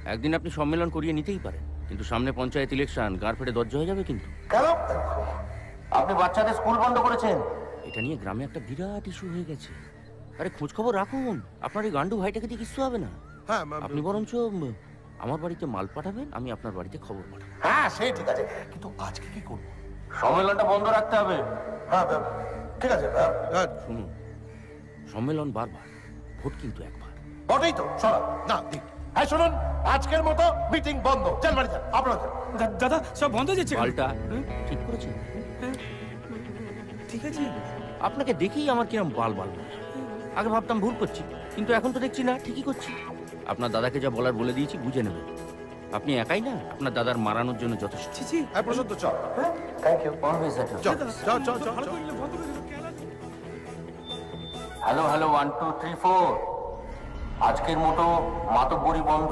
একদিন আপনি সম্মেলন করিয়ে নিতেই পারেন, কিন্তু সামনে পঞ্চায়েত ইলেকশন, গাঁর ফেটে দরজা হয়ে যাবে কিন্তু। কেন? আপনি বাচ্চাদের স্কুল বন্ধ করেছেন। এটা নিয়ে গ্রামে একটা বিরাট ইস্যু হয়ে গেছে। আরে খোঁজ খবর রাখুন, আপনার এই গান্ডু ভাইটাকে দিয়ে কিছু হবে না। হ্যাঁ আপনি বরঞ্চ আমার বাড়িতে মাল পাঠাবেন, আমি আপনার বাড়িতে খবর পাঠাবো। হ্যাঁ সে ঠিক আছে, কিন্তু আজকে কি করবো? সম্মেলনটা বন্ধ রাখতে হবে। হ্যাঁ ঠিক আছে। শুনুন, সম্মেলন বারবার, ভোট কিন্তু একবার। বটেই তো, শোনো না দিক। হ্যাঁ শুনুন, আজকের মতো মিটিং বন্ধ। চল বাড়ি যান আপনারা। দাদা সব বন্ধ হয়ে যাচ্ছে। পাল্টা ঠিক করেছেন? ঠিক আছে। আপনাকে দেখেই আমার কিরম বাল বাল। আগে ভাবতাম ভুল করছি, কিন্তু এখন তো দেখছি না, ঠিকই করছি। আপনার দাদাকে যা বলার বলে দিয়েছি, বুঝে নেবেন। আপনি একাই না, আপনার দাদার মারানোর জন্য যথেষ্ট। হ্যাঁ প্রশান্ত চল। Thank you. Always at your চল চল চল চল চল। হ্যালো 1 2 3 4। আজকের মতো মাতব্বরি বন্ধ।